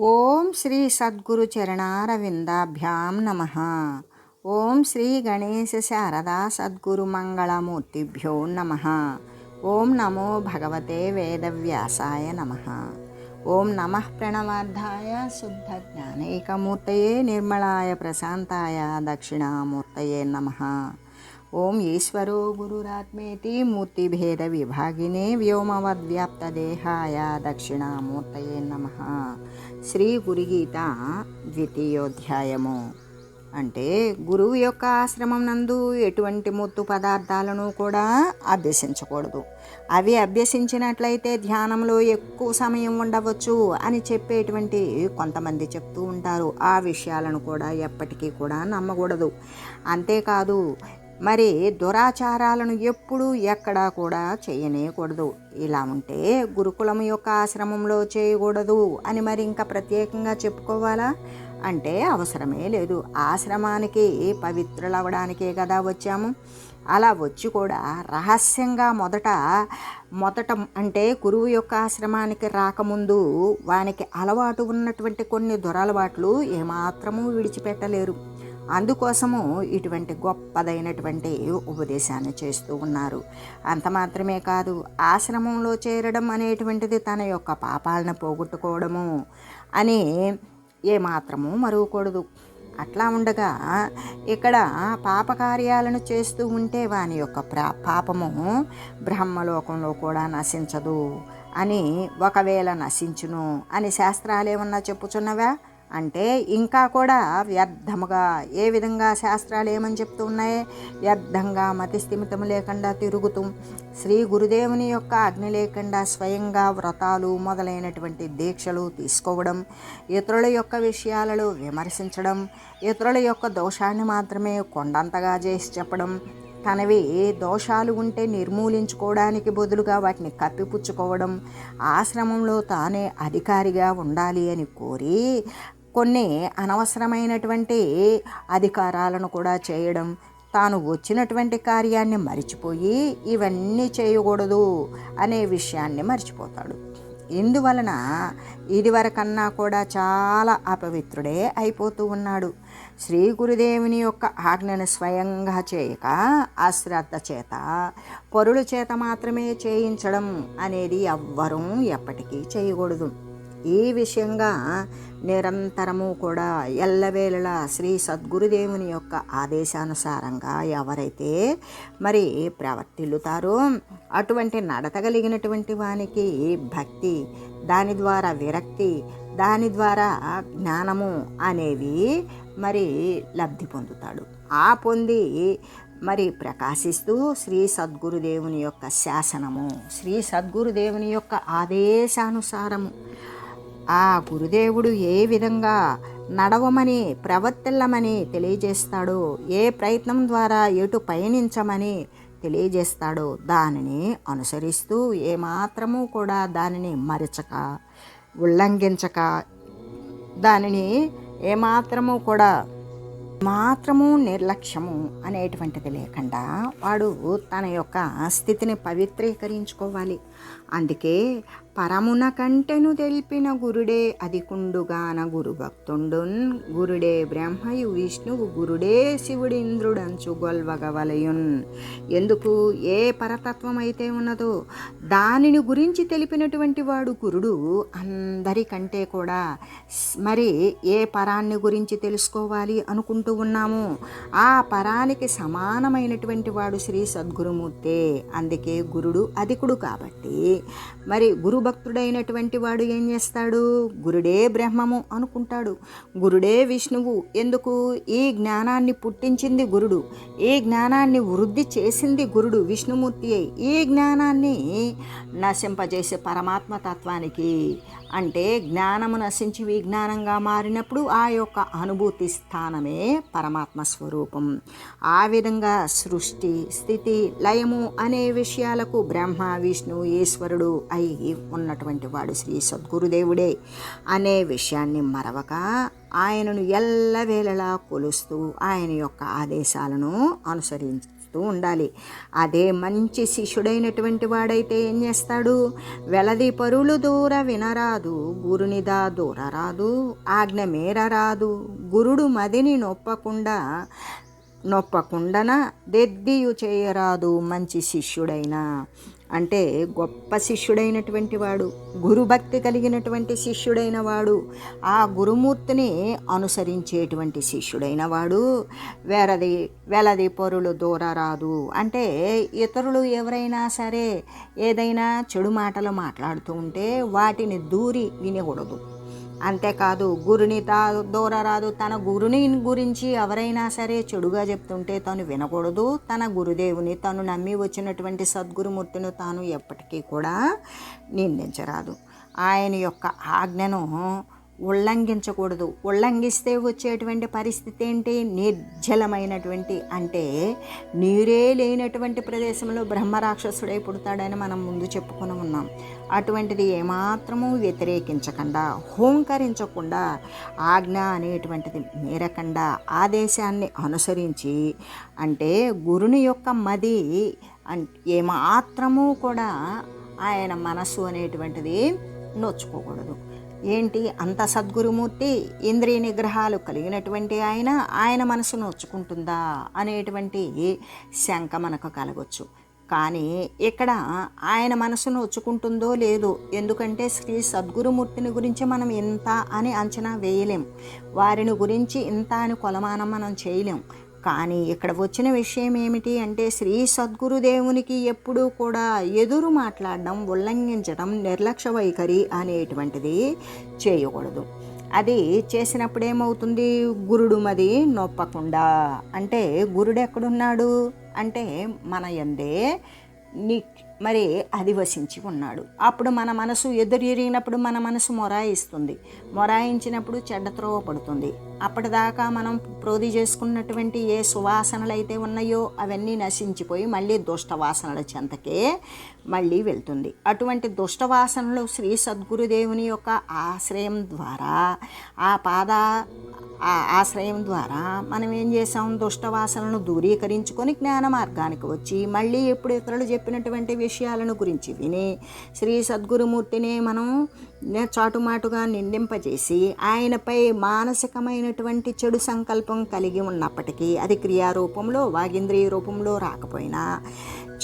ఓం శ్రీ సద్గురు చరణారవిందాభ్యాం నమః. ఓం శ్రీ గణేశ శారదా సద్గురు మంగళమూర్తిభ్యో నమః. ఓం నమో భగవతే వేదవ్యాసాయ నమః. ఓం నమః ప్రణవార్థాయ శుద్ధ జ్ఞానైకమూర్తయే నిర్మలాయ ప్రశాంతాయ దక్షిణామూర్తయే నమః. ఓం ఈశ్వరో గురురాత్మేతి మూర్తిభేద విభాగినే వ్యోమవద్వ్యాప్తదేహాయ దక్షిణామూర్తయే నమః. శ్రీ గురుగీత ద్వితీయోధ్యాయము. అంటే గురువు యొక్క ఆశ్రమం నందు ఎటువంటి ముత్తు పదార్థాలను కూడా అభ్యసించకూడదు. అవి అభ్యసించినట్లయితే ధ్యానంలో ఎక్కువ సమయం ఉండవచ్చు అని చెప్పేటువంటి కొంతమంది చెప్తూ ఉంటారు. ఆ విషయాలను కూడా ఎప్పటికీ కూడా నమ్మకూడదు. అంతేకాదు, మరి దురాచారాలను ఎప్పుడూ ఎక్కడా కూడా చేయనేకూడదు. ఇలా ఉంటే గురుకులం యొక్క ఆశ్రమంలో చేయకూడదు అని మరి ఇంకా ప్రత్యేకంగా చెప్పుకోవాలా అంటే అవసరమే లేదు. ఆశ్రమానికి పవిత్రులవడానికే కదా వచ్చాము. అలా వచ్చి కూడా రహస్యంగా మొదట అంటే గురువు యొక్క ఆశ్రమానికి రాకముందు వానికి అలవాటు ఉన్నటువంటి కొన్ని దురలవాట్లు ఏమాత్రమూ విడిచిపెట్టలేరు. అందుకోసము ఇటువంటి గొప్పదైనటువంటి ఉపదేశాన్ని చేస్తూ ఉన్నారు. అంత మాత్రమే కాదు, ఆశ్రమంలో చేరడం అనేటువంటిది తన యొక్క పాపాలను పోగొట్టుకోవడము అని ఏమాత్రము మరువకూడదు. అట్లా ఉండగా ఇక్కడ పాపకార్యాలను చేస్తూ ఉంటే వాని యొక్క పాపము బ్రహ్మలోకంలో కూడా నశించదు అని, ఒకవేళ నశించును అని శాస్త్రాలు ఏమన్నా చెప్పుచున్నవా అంటే ఇంకా కూడా వ్యర్థముగా, ఏ విధంగా శాస్త్రాలు ఏమని చెప్తూ ఉన్నాయి, వ్యర్థంగా మతి స్థిమితం లేకుండా తిరుగుతూ శ్రీ గురుదేవుని యొక్క ఆజ్ఞ లేకుండా స్వయంగా వ్రతాలు మొదలైనటువంటి దీక్షలు తీసుకోవడం, ఇతరుల యొక్క విషయాలలో విమర్శించడం, ఇతరుల యొక్క దోషాన్ని మాత్రమే కొండంతగా చేసి చెప్పడం, తనవి దోషాలు ఉంటే నిర్మూలించుకోవడానికి బదులుగా వాటిని కప్పిపుచ్చుకోవడం, ఆశ్రమంలో తానే అధికారిగా ఉండాలి అని కోరి కొన్ని అనవసరమైనటువంటి అధికారాలను కూడా చేయడం, తాను వచ్చినటువంటి కార్యాన్ని మరిచిపోయి ఇవన్నీ చేయకూడదు అనే విషయాన్ని మర్చిపోతాడు. ఇందువలన ఇదివరకన్నా కూడా చాలా అపవిత్రుడే అయిపోతూ ఉన్నాడు. శ్రీ గురుదేవుని యొక్క ఆజ్ఞను స్వయంగా చేయక అశ్రద్ధ చేత, పరుల చేత మాత్రమే చేయించడం అనేది ఎవ్వరూ ఎప్పటికీ చేయకూడదు. ఈ విషయంగా నిరంతరము కూడా ఎల్లవేళలా శ్రీ సద్గురుదేవుని యొక్క ఆదేశానుసారంగా ఎవరైతే మరి ప్రవర్తిల్లుతారో అటువంటి నడతగలిగినటువంటి వానికి భక్తి, దాని ద్వారా విరక్తి, దాని ద్వారా జ్ఞానము అనేవి మరి లబ్ధి పొందుతాడు. ఆ పొంది మరి ప్రకాశిస్తూ శ్రీ సద్గురుదేవుని యొక్క శాసనము, శ్రీ సద్గురుదేవుని యొక్క ఆదేశానుసారము ఆ గురుదేవుడు ఏ విధంగా నడవమని, ప్రవర్తిల్లమని తెలియజేస్తాడో, ఏ ప్రయత్నం ద్వారా ఎటు పయనించమని తెలియజేస్తాడో దానిని అనుసరిస్తూ ఏమాత్రము కూడా దానిని మరచక, ఉల్లంఘించక, దానిని ఏమాత్రము కూడా నిర్లక్ష్యము అనేటువంటిది లేకుండా వాడు తన యొక్క స్థితిని పవిత్రీకరించుకోవాలి. అందుకే పరమున కంటెను తెలిపిన గురుడే అధికుండుగాన గురు భక్తుండున్, గురుడే బ్రహ్మయు విష్ణువు, గురుడే శివుడింద్రుడంచు గొల్వగవలయున్. ఎందుకు ఏ పరతత్వం అయితే ఉన్నదో దానిని గురించి తెలిపినటువంటి వాడు గురుడు. అందరికంటే కూడా మరి ఏ పరాన్ని గురించి తెలుసుకోవాలి అనుకుంటూ ఉన్నాము, ఆ పరానికి సమానమైనటువంటి వాడు శ్రీ సద్గురుమూర్తే. అందుకే గురుడు అధికుడు కాబట్టి మరి గురు భక్తుడైనటువంటి వాడు ఏం చేస్తాడు, గురుడే బ్రహ్మము అనుకుంటాడు, గురుడే విష్ణువు. ఎందుకు, ఈ జ్ఞానాన్ని పుట్టించింది గురుడు, ఈ జ్ఞానాన్ని వృద్ధి చేసింది గురుడు విష్ణుమూర్తి అయి, ఈ జ్ఞానాన్ని నశింపజేసే పరమాత్మతత్వానికి, అంటే జ్ఞానము నశించి విజ్ఞానంగా మారినప్పుడు ఆ యొక్క అనుభూతి స్థానమే పరమాత్మ స్వరూపం. ఆ విధంగా సృష్టి, స్థితి, లయము అనే విషయాలకు బ్రహ్మ, విష్ణు, ఈశ్వరుడు అయి ఉన్నటువంటి వాడు శ్రీ సద్గురుదేవుడే అనే విషయాన్ని మరవక ఆయనను ఎల్లవేళలా కొలుస్తూ ఆయన యొక్క ఆదేశాలను అనుసరిస్తూ చెప్తూ ఉండాలి. అదే మంచి శిష్యుడైనటువంటి వాడైతే ఏం చేస్తాడు? వెలది పరులు దూర వినరాదు, గురునిదా దూరరాదు, ఆజ్ఞ మేరరాదు, గురుడు మదిని నొప్పకుండన దెద్దియు చేయరాదు మంచి శిష్యుడైనా. అంటే గొప్ప శిష్యుడైనటువంటి వాడు, గురుభక్తి కలిగినటువంటి శిష్యుడైన వాడు, ఆ గురుమూర్తిని అనుసరించేటువంటి శిష్యుడైన వాడు వెలది పొరులు దూరరాదు. అంటే ఇతరులు ఎవరైనా సరే ఏదైనా చెడు మాటలు మాట్లాడుతూ ఉంటే వాటిని దూరి వినకూడదు. అంతేకాదు గురుని దూరరాదు, తన గురుని గురించి ఎవరైనా సరే చెడుగా చెప్తుంటే తను వినకూడదు. తన గురుదేవుని, తను నమ్మి వచ్చినటువంటి సద్గురుమూర్తిని తాను ఎప్పటికీ కూడా నిందించరాదు. ఆయన యొక్క ఆజ్ఞను ఉల్లంఘించకూడదు. ఉల్లంఘిస్తే వచ్చేటువంటి పరిస్థితి ఏంటి? నిర్జలమైనటువంటి, అంటే నీరే లేనటువంటి ప్రదేశంలో బ్రహ్మరాక్షసుడై పుడతాడని మనం ముందు చెప్పుకుని ఉన్నాం. అటువంటిది ఏమాత్రము వ్యతిరేకించకుండా, హోంకరించకుండా, ఆజ్ఞ అనేటువంటిది మీరకుండా ఆదేశాన్ని అనుసరించి, అంటే గురుని యొక్క మది ఏమాత్రము కూడా ఆయన మనస్సు అనేటువంటిది నొచ్చుకోకూడదు. ఏంటి అంత సద్గురుమూర్తి, ఇంద్రియ నిగ్రహాలు కలిగినటువంటి ఆయన మనసు నొచ్చుకుంటుందా అనేటువంటి శంక మనకు కలగొచ్చు. కానీ ఇక్కడ ఆయన మనసు నొచ్చుకుంటుందో లేదో, ఎందుకంటే శ్రీ సద్గురుమూర్తిని గురించి మనం ఇంత అని అంచనా వేయలేం, వారిని గురించి ఇంత అని కొలమానం మనం చేయలేం. కానీ ఇక్కడ వచ్చిన విషయం ఏమిటి అంటే శ్రీ సద్గురుదేవునికి ఎప్పుడూ కూడా ఎదురు మాట్లాడడం, ఉల్లంఘించడం, నిర్లక్ష్య వైఖరి అనేటువంటిది చేయకూడదు. అది చేసినప్పుడు ఏమవుతుంది? గురుడు మది నొప్పకుండా. అంటే గురుడు ఎక్కడున్నాడు అంటే మన యందే మరి అధివసించి ఉన్నాడు. అప్పుడు మన మనసు ఎదురెరిగినప్పుడు మన మనసు మొరాయిస్తుంది. మొరాయించినప్పుడు చెడ్డ త్రోవ పడుతుంది. అప్పటిదాకా మనం ప్రోధి చేసుకున్నటువంటి ఏ సువాసనలు అయితే ఉన్నాయో అవన్నీ నశించిపోయి మళ్ళీ దుష్టవాసనల చెంతకే మళ్ళీ వెళ్తుంది. అటువంటి దుష్టవాసనలు శ్రీ సద్గురుదేవుని యొక్క ఆశ్రయం ద్వారా, ఆ ఆశ్రయం ద్వారా మనం ఏం చేసాం? దుష్టవాసనలను దూరీకరించుకొని జ్ఞాన మార్గానికి వచ్చి మళ్ళీ ఎప్పుడు ఇతరులు చెప్పినటువంటి విషయాలను గురించి విని శ్రీ సద్గురుమూర్తిని మనం చాటుమాటుగా నిందింపజేసి ఆయనపై మానసికమైనటువంటి చెడు సంకల్పం కలిగి ఉన్నప్పటికీ అది క్రియారూపంలో, వాగింద్రియ రూపంలో రాకపోయినా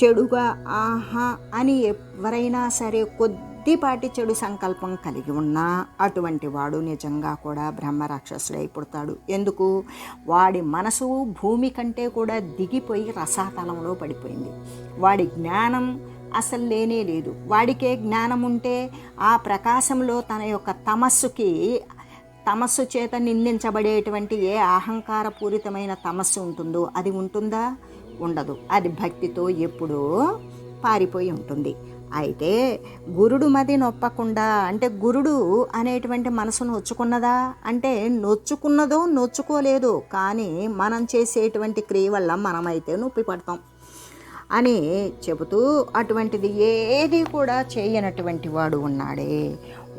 చెడుగా ఆహా అని ఎవరైనా సరే కొద్దిపాటి చెడు సంకల్పం కలిగి ఉన్నా అటువంటి వాడు నిజంగా కూడా బ్రహ్మరాక్షసుడై పుడతాడు. ఎందుకు? వాడి మనసు భూమి కంటే కూడా దిగిపోయి రసాతలంలో పడిపోయింది. వాడి జ్ఞానం అసలు లేనే లేదు. వాడికే జ్ఞానం ఉంటే ఆ ప్రకాశంలో తన యొక్క తమస్సు చేత నిందించబడేటువంటి ఏ అహంకారపూరితమైన తమస్సు ఉంటుందో అది ఉంటుందా? ఉండదు. అది భక్తితో ఎప్పుడూ పారిపోయి ఉంటుంది. అయితే గురుడు మది నొప్పకుండా, అంటే గురుడు అనేటువంటి మనసు నొచ్చుకున్నదా అంటే నొచ్చుకున్నదో నొచ్చుకోలేదు, కానీ మనం చేసేటువంటి క్రియ వల్ల మనమైతే నొప్పి పడతాం అని చెబుతూ అటువంటిది ఏది కూడా చేయనటువంటి వాడు ఉన్నాడే,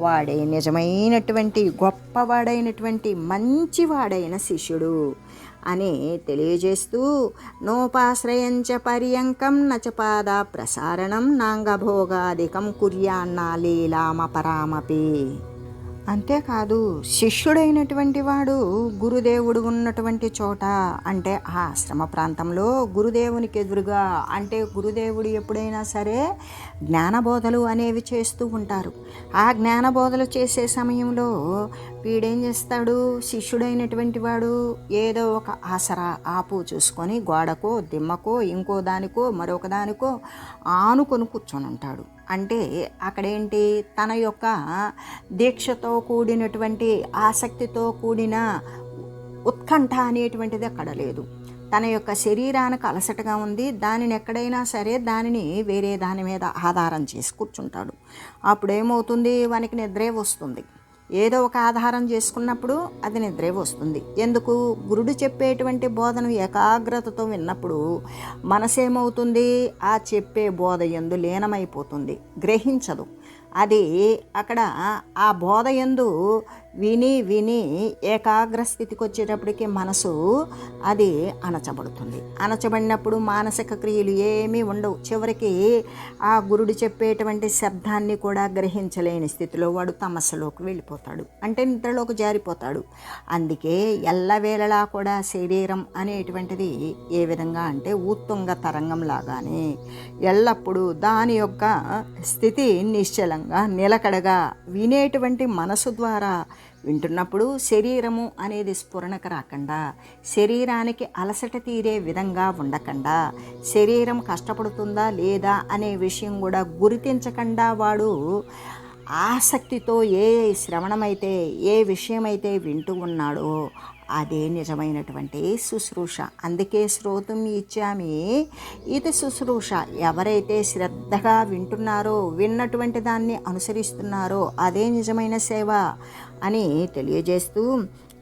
వాడే నిజమైనటువంటి గొప్పవాడైనటువంటి మంచివాడైన శిష్యుడు అని తెలియజేస్తూ నోపాశ్రయంచ పర్యంకం నచపాద ప్రసారణం నాంగభోగాదికం కుర్యాన్నా లీలామపరామపి. అంతేకాదు శిష్యుడైనటువంటి వాడు గురుదేవుడు ఉన్నటువంటి చోట, అంటే ఆ ఆశ్రమ ప్రాంతంలో గురుదేవునికి ఎదురుగా, అంటే గురుదేవుడు ఎప్పుడైనా సరే జ్ఞానబోధలు అనేవి చేస్తూ ఉంటారు. ఆ జ్ఞానబోధలు చేసే సమయంలో వీడేం చేస్తాడు? శిష్యుడైనటువంటి వాడు ఏదో ఒక ఆసరా ఆపు చూసుకొని గోడకో దిమ్మకో ఇంకో దానికో మరొక దానికో ఆనుకొని కూర్చొని ఉంటాడు. అంటే అక్కడేంటి? తన యొక్క దీక్షతో కూడినటువంటి, ఆసక్తితో కూడిన ఉత్కంఠ అనేటువంటిది అక్కడ లేదు. తన యొక్క శరీరానికి అలసటగా ఉంది, దానిని ఎక్కడైనా సరే దానిని వేరే దాని మీద ఆధారం చేసి కూర్చుంటాడు. అప్పుడేమవుతుంది? వానికి నిద్రే వస్తుంది. ఏదో ఒక ఆధారం చేసుకున్నప్పుడు అది నిద్రే వస్తుంది. ఎందుకు? గురుడు చెప్పేటువంటి బోధను ఏకాగ్రతతో విన్నప్పుడు మనసేమవుతుంది? ఆ చెప్పే బోధ యందు లీనమైపోతుంది, గ్రహించదు. అది అక్కడ ఆ బోధ యందు విని విని ఏకాగ్ర స్థితికి వచ్చేటప్పటికి మనసు అది అణచబడుతుంది. అణచబడినప్పుడు మానసిక క్రియలు ఏమీ ఉండవు. చివరికి ఆ గురుడు చెప్పేటువంటి శబ్దాన్ని కూడా గ్రహించలేని స్థితిలో వాడు తమస్సులోకి వెళ్ళిపోతాడు, అంటే నిద్రలోకి జారిపోతాడు. అందుకే ఎల్లవేళలా కూడా శరీరం అనేటువంటిది ఏ విధంగా అంటే ఉత్తుంగ తరంగం లాగానే ఎల్లప్పుడూ దాని యొక్క స్థితి నిశ్చలంగా నిలకడగా వినేటువంటి మనసు ద్వారా వింటున్నప్పుడు శరీరము అనేది స్ఫురణకు రాకుండా, శరీరానికి అలసట తీరే విధంగా ఉండకుండా, శరీరం కష్టపడుతుందా లేదా అనే విషయం కూడా గుర్తించకుండా వాడు ఆసక్తితో ఏ శ్రవణమైతే ఏ విషయమైతే వింటూ ఉన్నాడో అదే నిజమైనటువంటి శుశ్రూష. అందుకే శ్రోతం ఇచ్చామి ఇది శుశ్రూష. ఎవరైతే శ్రద్ధగా వింటున్నారో, విన్నటువంటి దాన్ని అనుసరిస్తున్నారో అదే నిజమైన సేవ అని తెలియజేస్తూ,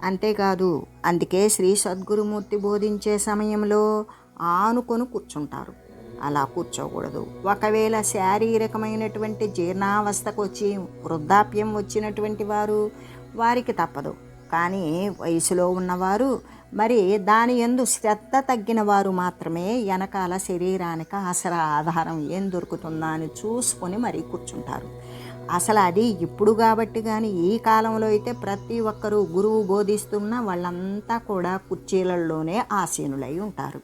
అంతేకాదు అందుకే శ్రీ సద్గురుమూర్తి బోధించే సమయంలో ఆనుకొని కూర్చుంటారు. అలా కూర్చోకూడదు. ఒకవేళ శారీరకమైనటువంటి జీర్ణావస్థకు వచ్చి వృద్ధాప్యం వచ్చినటువంటి వారికి తప్పదు. కానీ వయసులో ఉన్నవారు మరి దాని యందు శ్రద్ధ తగ్గిన వారు మాత్రమే వెనకాల శరీరానికి ఆధారం ఏం దొరుకుతుందా అని చూసుకొని మరీ కూర్చుంటారు. అసలు అది ఇప్పుడు కాబట్టి కానీ ఈ కాలంలో అయితే ప్రతి ఒక్కరూ గురువు బోధిస్తున్న వాళ్ళంతా కూడా కుర్చీలలోనే ఆసీనులై ఉంటారు.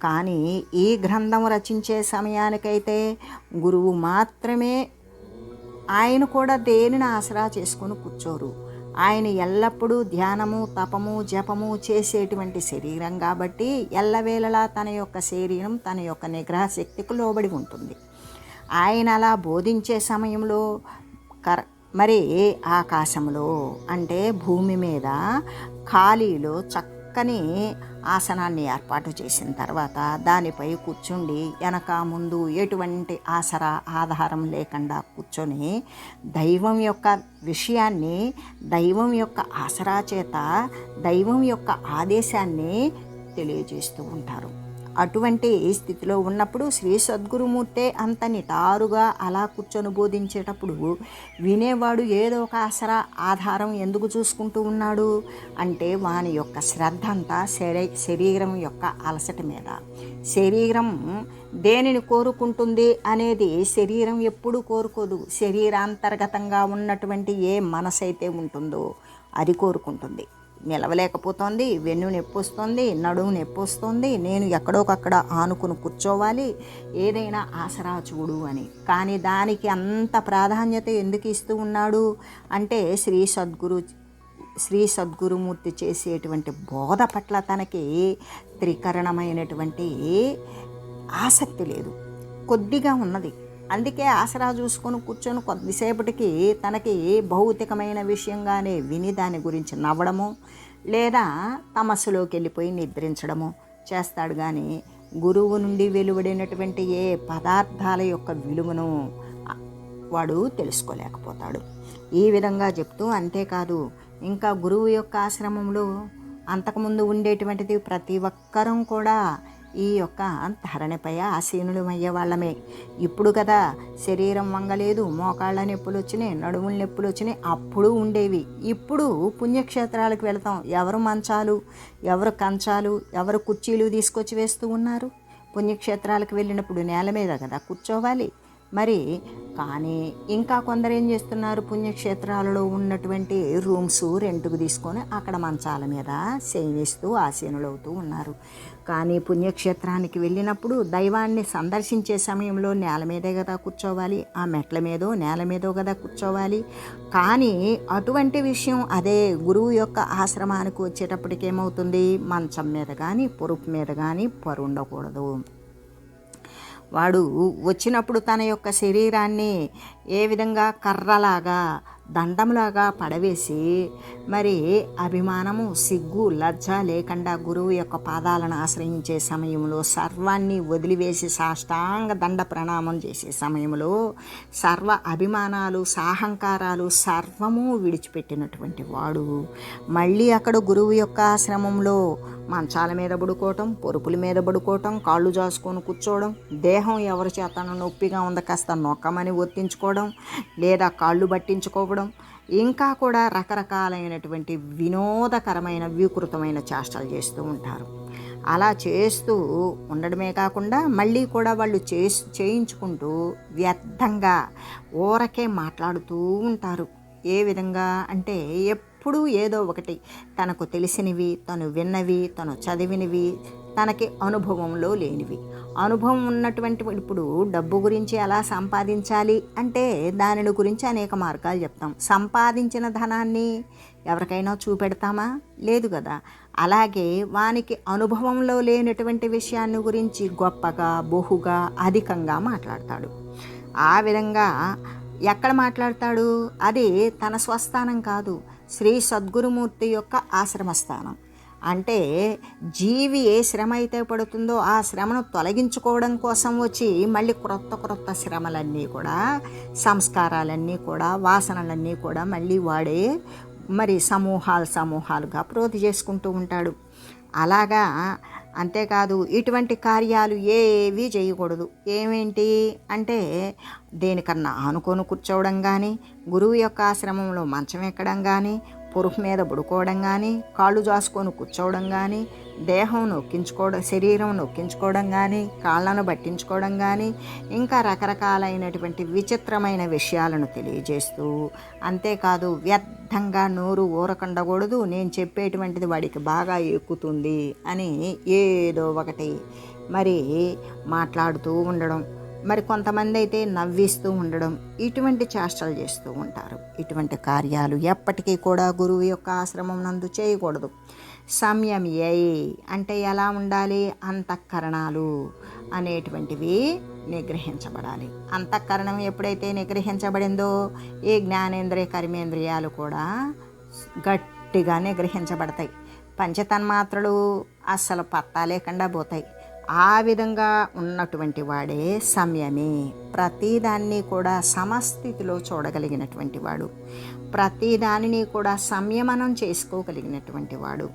కానీ ఈ గ్రంథం రచించే సమయానికైతే గురువు మాత్రమే, ఆయన కూడా దేనిని ఆసరా చేసుకొని కూర్చోరు. ఆయన ఎల్లప్పుడూ ధ్యానము తపము జపము చేసేటువంటి శరీరం కాబట్టి ఎల్లవేళలా తన యొక్క శరీరం తన యొక్క నిగ్రహ శక్తికి లోబడి ఉంటుంది. ఆయన అలా బోధించే సమయంలో మరి ఆకాశంలో అంటే భూమి మీద ఖాళీలో చక్కని ఆసనాన్ని ఏర్పాటు చేసిన తర్వాత దానిపై కూర్చుండి వెనక ముందు ఎటువంటి ఆధారం లేకుండా కూర్చొని దైవం యొక్క విషయాన్ని, దైవం యొక్క ఆసరా చేత, దైవం యొక్క ఆదేశాన్ని తెలియజేస్తూ ఉంటారు. అటువంటి స్థితిలో ఉన్నప్పుడు శ్రీ సద్గురుమూర్తే అంత నిటారుగా అలా కూర్చొని బోధించేటప్పుడు వినేవాడు ఏదో ఒక ఆధారం ఎందుకు చూసుకుంటూ ఉన్నాడు అంటే వాని యొక్క శ్రద్ధ అంతా శరీరం యొక్క అలసట మీద. శరీరం దేనిని కోరుకుంటుంది అనేది శరీరం ఎప్పుడూ కోరుకోదు. శరీరాంతర్గతంగా ఉన్నటువంటి ఏ మనసైతే ఉంటుందో అది కోరుకుంటుంది. నిలవలేకపోతుంది, వెన్ను నొప్పి వస్తుంది, నడుము నొప్పి వస్తుంది, నేను ఎక్కడోకక్కడ ఆనుకుని కూర్చోవాలి, ఏదైనా ఆసరా చూడు అని. కానీ దానికి అంత ప్రాధాన్యత ఎందుకు ఇస్తూ ఉన్నాడు అంటే శ్రీ సద్గురుమూర్తి చేసేటువంటి బోధ పట్ల తనకి త్రికరణమైనటువంటి ఆసక్తి లేదు, కొద్దిగా ఉన్నది. అందుకే ఆసరా చూసుకొని కూర్చొని కొద్దిసేపటికి తనకి భౌతికమైన విషయంగానే విని దాని గురించి నవ్వడము లేదా తమస్సులోకి వెళ్ళిపోయి నిద్రించడము చేస్తాడు. కానీ గురువు నుండి వెలువడినటువంటి ఏ పదార్థాల యొక్క విలువను వాడు తెలుసుకోలేకపోతాడు. ఈ విధంగా చెప్తూ, అంతేకాదు ఇంకా గురువు యొక్క ఆశ్రమంలో అంతకుముందు ఉండేటువంటిది ప్రతి ఒక్కరం కూడా ఈ యొక్క ధరణిపై ఆసీనులమయ్యే వాళ్ళమే. ఇప్పుడు కదా శరీరం వంగలేదు, మోకాళ్ళ నొప్పులు వచ్చినాయి, నడుముల నొప్పులు వచ్చినాయి, అప్పుడు ఉండేవి. ఇప్పుడు పుణ్యక్షేత్రాలకు వెళతాం, ఎవరు మంచాలు, ఎవరు కంచాలు, ఎవరు కుర్చీలు తీసుకొచ్చి వేస్తూ ఉన్నారు. పుణ్యక్షేత్రాలకు వెళ్ళినప్పుడు నేల మీద కదా కూర్చోవాలి. మరి కానీ ఇంకా కొందరు ఏం చేస్తున్నారు, పుణ్యక్షేత్రాలలో ఉన్నటువంటి రూమ్స్ రెంట్కు తీసుకొని అక్కడ మంచాల మీద శయనిస్తూ ఆసీనులవుతూ ఉన్నారు. కానీ పుణ్యక్షేత్రానికి వెళ్ళినప్పుడు దైవాన్ని సందర్శించే సమయంలో నేల మీదే కదా కూర్చోవాలి, ఆ మెట్ల మీదో నేల మీదో కదా కూర్చోవాలి. కానీ అటువంటి విషయం అదే గురువు యొక్క ఆశ్రమానికి వచ్చేటప్పటికి ఏమవుతుంది, మంచం మీద కానీ పొరుపు మీద కానీ పరుండకూడదు. వాడు వచ్చినప్పుడు తన యొక్క శరీరాన్ని ఏ విధంగా కర్రలాగా దండంలాగా పడవేసి మరి అభిమానము సిగ్గు లజ్జ లేకుండా గురువు యొక్క పాదాలను ఆశ్రయించే సమయంలో సర్వాన్ని వదిలివేసి సాష్టాంగ దండ ప్రణామం చేసే సమయంలో సర్వ అభిమానాలు సాహంకారాలు సర్వము విడిచిపెట్టినటువంటి వాడు మళ్ళీ అక్కడ గురువు యొక్క ఆశ్రమంలో మంచాల మీద పడుకోవటం, పొరుపుల మీద పడుకోవటం, కాళ్ళు జాసుకొని కూర్చోవడం, దేహం ఎవరి చేతనో నొప్పిగా ఉంది కాస్త నొక్కమని ఒత్తించుకోవడం లేదా కాళ్ళు పట్టించుకోవడం ఇంకా కూడా రకరకాలైనటువంటి వినోదకరమైన వికృతమైన చేష్టలు చేస్తూ ఉంటారు. అలా చేస్తూ ఉండడమే కాకుండా మళ్ళీ కూడా వాళ్ళు చేయించుకుంటూ వ్యర్థంగా ఊరకే మాట్లాడుతూ ఉంటారు. ఏ విధంగా అంటే ఎప్పుడూ ఏదో ఒకటి తనకు తెలిసినవి, తను విన్నవి, తను చదివినవి, తనకి అనుభవంలో లేనివి. అనుభవం ఉన్నటువంటి ఇప్పుడు డబ్బు గురించి ఎలా సంపాదించాలి అంటే దానిని గురించి అనేక మార్గాలు చెప్తాం. సంపాదించిన ధనాన్ని ఎవరికైనా చూపెడతామా? లేదు కదా. అలాగే వానికి అనుభవంలో లేనటువంటి విషయాన్ని గురించి గొప్పగా, బహుగా, అధికంగా మాట్లాడతాడు. ఆ విధంగా ఎక్కడ మాట్లాడతాడు? అది తన స్వస్థానం కాదు, శ్రీ సద్గురుమూర్తి యొక్క ఆశ్రమస్థానం. అంటే జీవి ఏ శ్రమ అయితే పడుతుందో ఆ శ్రమను తొలగించుకోవడం కోసం వచ్చి మళ్ళీ క్రొత్త శ్రమలన్నీ కూడా, సంస్కారాలన్నీ కూడా, వాసనలన్నీ కూడా మళ్ళీ వాడే మరి సమూహాలుగా ప్రోధి చేసుకుంటూ ఉంటాడు. అలాగా. అంతేకాదు ఇటువంటి కార్యాలు ఏవి చేయకూడదు. ఏమేంటి అంటే దేనికన్నా ఆనుకొని కూర్చోవడం కానీ, గురువు యొక్క ఆశ్రమంలో మంచం ఎక్కడం కానీ, పురుగు మీద పడుకోవడం కానీ, కాళ్ళు జాసుకొని కూర్చోవడం కానీ, శరీరం నొక్కించుకోవడం కానీ, కాళ్ళను పట్టించుకోవడం కానీ, ఇంకా రకరకాలైనటువంటి విచిత్రమైన విషయాలను తెలియజేస్తూ, అంతేకాదు వ్యర్థంగా నోరు ఊరకుండకూడదు. నేను చెప్పేటువంటిది వాడికి బాగా ఎక్కుతుంది అని ఏదో ఒకటి మరి మాట్లాడుతూ ఉండడం, మరి కొంతమంది అయితే నవ్విస్తూ ఉండడం, ఇటువంటి చేష్టలు చేస్తూ ఉంటారు. ఇటువంటి కార్యాలు ఎప్పటికీ కూడా గురువు యొక్క ఆశ్రమం నందు చేయకూడదు. సంయమ్యై అంటే ఎలా ఉండాలి? అంతఃకరణాలు అనేటువంటివి నిగ్రహించబడాలి. అంతఃకరణం ఎప్పుడైతే నిగ్రహించబడిందో ఈ జ్ఞానేంద్రియ కర్మేంద్రియాలు కూడా గట్టిగా నిగ్రహించబడతాయి. పంచతన్మాత్రలు అస్సలు పత్తా లేకుండా పోతాయి. ఆ విధంగా ఉన్నటువంటి వాడే సంయమి. ప్రతిదాన్ని కూడా సమస్థితిలో చూడగలిగినటువంటి వాడు, ప్రతిదానిని కూడా సంయమనం చేసుకోగలిగినటువంటి వాడు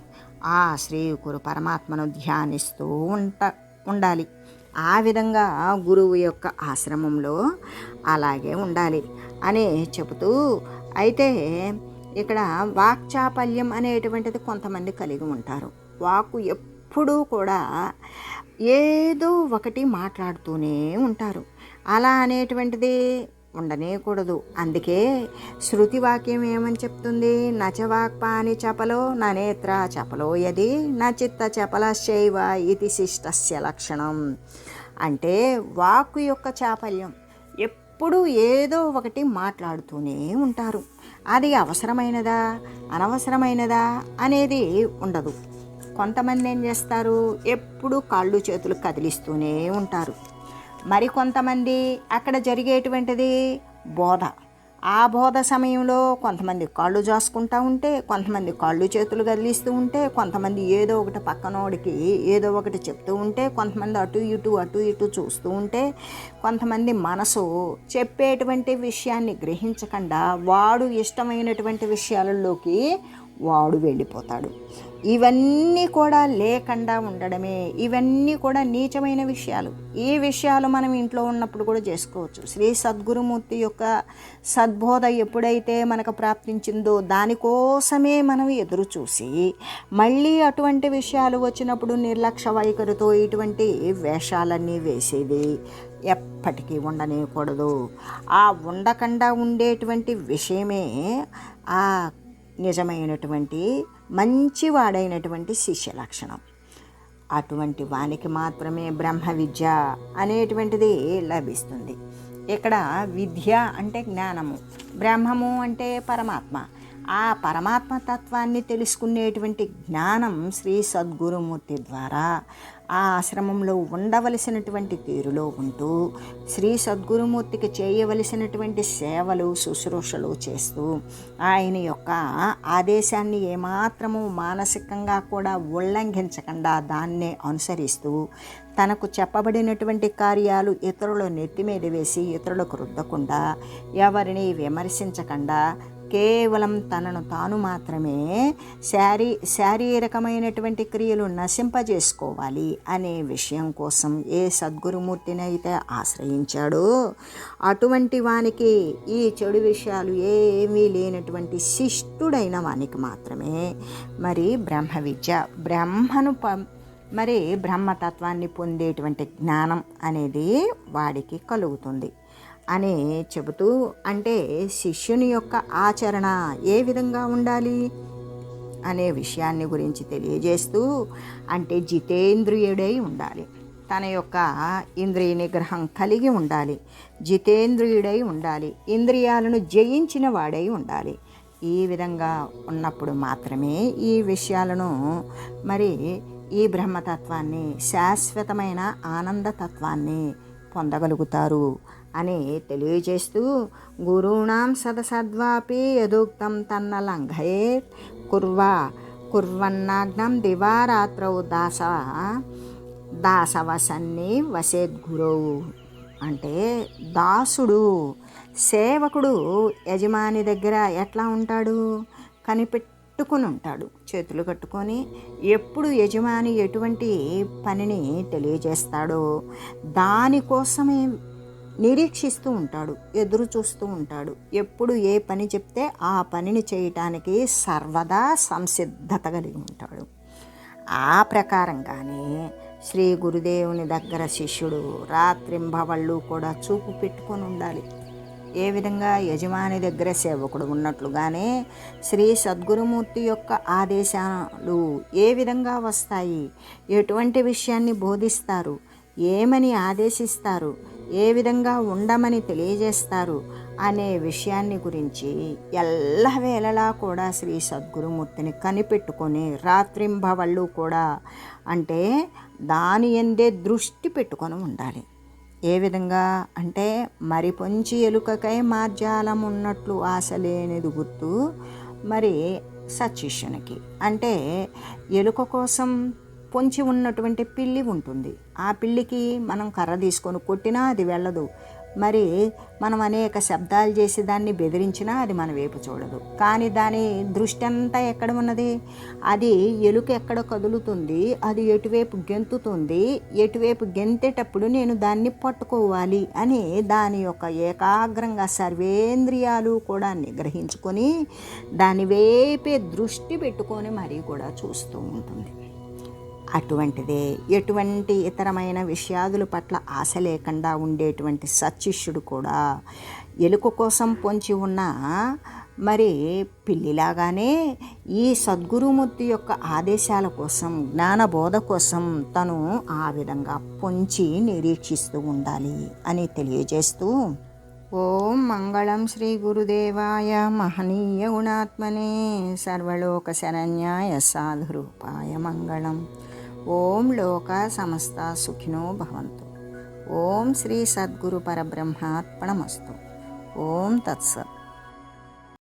ఆ శ్రీ గురు పరమాత్మను ధ్యానిస్తూ ఉండాలి. ఆ విధంగా గురువు యొక్క ఆశ్రమంలో అలాగే ఉండాలి అని చెబుతూ, అయితే ఇక్కడ వాక్చాపల్యం అనేటువంటిది కొంతమంది కలిగి ఉంటారు. వాక్కు ఎప్పుడూ కూడా ఏదో ఒకటి మాట్లాడుతూనే ఉంటారు. అలా అనేటువంటిది ఉండనేకూడదు. అందుకే శృతి వాక్యం ఏమని చెప్తుంది? నచవాక్పాని చపలో ననేత్ర చపలో యది నచిత్త చపలశైవ ఇది శిష్టస్య లక్షణం. అంటే వాక్కు యొక్క చాపల్యం, ఎప్పుడు ఏదో ఒకటి మాట్లాడుతూనే ఉంటారు. అది అవసరమైనదా అనవసరమైనదా అనేది ఉండదు. కొంతమంది ఏం చేస్తారు? ఎప్పుడు కాళ్ళు చేతులు కదిలిస్తూనే ఉంటారు. మరి కొంతమంది అక్కడ జరిగేటువంటిది బోధ. ఆ బోధ సమయంలో కొంతమంది కాళ్ళు జాసుకుంటూ ఉంటే, కొంతమంది కాళ్ళు చేతులు కదిలిస్తూ ఉంటే, కొంతమంది ఏదో ఒకటి పక్కనోడికి ఏదో ఒకటి చెప్తూ ఉంటే, కొంతమంది అటు ఇటు చూస్తూ ఉంటే, కొంతమంది మనసు చెప్పేటువంటి విషయాన్ని గ్రహించకుండా వాడు ఇష్టమైనటువంటి విషయాలలోకి వాడు వెళ్ళిపోతాడు. ఇవన్నీ కూడా లేకుండా ఉండడమే, ఇవన్నీ కూడా నీచమైన విషయాలు. ఈ విషయాలు మనం ఇంట్లో ఉన్నప్పుడు కూడా చేసుకోవచ్చు. శ్రీ సద్గురుమూర్తి యొక్క సద్బోధ ఎప్పుడైతే మనకు ప్రాప్తించిందో దానికోసమే మనం ఎదురు చూసి మళ్ళీ అటువంటి విషయాలు వచ్చినప్పుడు నిర్లక్ష్య వైఖరితో ఇటువంటి వేషాలన్నీ వేసేది ఎప్పటికీ ఉండనేకూడదు. ఆ ఉండకుండా ఉండేటువంటి విషయమే ఆ నిజమైనటువంటి మంచివాడైనటువంటి శిష్య లక్షణం. అటువంటి వానికి మాత్రమే బ్రహ్మ విద్య అనేటువంటిది లభిస్తుంది. ఇక్కడ విద్య అంటే జ్ఞానము, బ్రహ్మము అంటే పరమాత్మ. ఆ పరమాత్మ తత్వాన్ని తెలుసుకునేటువంటి జ్ఞానం శ్రీ సద్గురుమూర్తి ద్వారా ఆ ఆశ్రమంలో ఉండవలసినటువంటి తీరులో ఉంటూ శ్రీ సద్గురుమూర్తికి చేయవలసినటువంటి సేవలు శుశ్రూషలు చేస్తూ ఆయన యొక్క ఆదేశాన్ని ఏమాత్రము మానసికంగా కూడా ఉల్లంఘించకుండా దాన్నే అనుసరిస్తూ తనకు చెప్పబడినటువంటి కార్యాలు ఇతరుల నెత్తి మీద వేసి ఇతరులకు రుద్దకుండా, ఎవరిని విమర్శించకుండా కేవలం తనను తాను మాత్రమే శారీరకమైనటువంటి క్రియలు నశింపజేసుకోవాలి అనే విషయం కోసం ఏ సద్గురుమూర్తినైతే ఆశ్రయించాడో అటువంటి వానికి ఈ చెడు విషయాలు ఏమీ లేనటువంటి శిష్టుడైన వానికి మాత్రమే మరి బ్రహ్మ విద్య మరి బ్రహ్మతత్వాన్ని పొందేటువంటి జ్ఞానం అనేది వాడికి కలుగుతుంది అని చెబుతూ, అంటే శిష్యుని యొక్క ఆచరణ ఏ విధంగా ఉండాలి అనే విషయాన్ని గురించి తెలియజేస్తూ, అంటే జితేంద్రియుడై ఉండాలి, తన యొక్క ఇంద్రియ నిగ్రహం కలిగి ఉండాలి, జితేంద్రియుడై ఉండాలి, ఇంద్రియాలను జయించిన వాడై ఉండాలి. ఈ విధంగా ఉన్నప్పుడు మాత్రమే ఈ విషయాలను మరి ఈ బ్రహ్మతత్వాన్ని, శాశ్వతమైన ఆనందతత్వాన్ని పొందగలుగుతారు అని తెలియజేస్తూ, గురూణాం సదసద్వాపి యదోక్తం తన్న లంఘయేత్ కుర్వన్నాగ్నం దివారాత్రౌ దాసవసన్ని వసేద్గురవు. అంటే దాసుడు, సేవకుడు యజమాని దగ్గర ఎట్లా ఉంటాడు? కనిపెట్టుకుని ఉంటాడు, చేతులు కట్టుకొని. ఎప్పుడు యజమాని ఎటువంటి పనిని తెలియజేస్తాడో దానికోసమే నిరీక్షిస్తూ ఉంటాడు, ఎదురు చూస్తూ ఉంటాడు. ఎప్పుడు ఏ పని చెప్తే ఆ పనిని చేయటానికి సర్వదా సంసిద్ధత కలిగి ఉంటాడు. ఆ ప్రకారంగానే శ్రీ గురుదేవుని దగ్గర శిష్యుడు రాత్రింబవళ్ళు కూడా చూపు పెట్టుకొని ఉండాలి. ఏ విధంగా యజమాని దగ్గర సేవకుడు ఉన్నట్లుగానే శ్రీ సద్గురుమూర్తి యొక్క ఆదేశాలు ఏ విధంగా వస్తాయి, ఎటువంటి విషయాన్ని బోధిస్తారు, ఏమని ఆదేశిస్తారు, ఏ విధంగా ఉండమని తెలియజేస్తారు అనే విషయాన్ని గురించి ఎల్లవేళలా కూడా శ్రీ సద్గురుమూర్తిని కనిపెట్టుకొని రాత్రింబవళ్ళు కూడా అంటే దాని యందే దృష్టి పెట్టుకొని ఉండాలి. ఏ విధంగా అంటే మరి పొంచి ఎలుకకై మార్జాలం ఉన్నట్లు ఆశ లేనిది గుర్తు మరి సత్శిష్యునికి. అంటే ఎలుక కోసం పొంచి ఉన్నటువంటి పిల్లి ఉంటుంది. ఆ పిల్లికి మనం కర్ర తీసుకొని కొట్టినా అది వెళ్ళదు. మరి మనం అనేక శబ్దాలు చేసి దాన్ని బెదిరించినా అది మన వైపు చూడదు. కానీ దాని దృష్టి అంతా ఎక్కడ ఉన్నది? అది ఎలుక ఎక్కడ కదులుతుంది, అది ఎటువైపు గెంతుతుంది, ఎటువైపు గెంతేటప్పుడు నేను దాన్ని పట్టుకోవాలి అని దాని యొక్క ఏకాగ్రంగా సర్వేంద్రియాలు కూడా నిగ్రహించుకొని దాని వైపే దృష్టి పెట్టుకొని మరీ కూడా చూస్తూ ఉంటుంది. అటువంటిదే ఎటువంటి ఇతరమైన విషయాదుల పట్ల ఆశ లేకుండా ఉండేటువంటి సత్శిష్యుడు కూడా ఎలుక కోసం పొంచి ఉన్న మరి పిల్లిలాగానే ఈ సద్గురుమూర్తి యొక్క ఆదేశాల కోసం, జ్ఞానబోధ కోసం తను ఆ విధంగా పొంచి నిరీక్షిస్తూ ఉండాలి అని తెలియజేస్తూ, ఓం మంగళం శ్రీ గురుదేవాయ మహనీయ గుణాత్మనే సర్వలోక శరణ్యాయ సాధురూపాయ మంగళం. ఓం లోక సమస్త సుఖినో భవంతు. ఓం శ్రీ సద్గురు పరబ్రహ్మార్పణమస్తు. ఓం తత్సత్.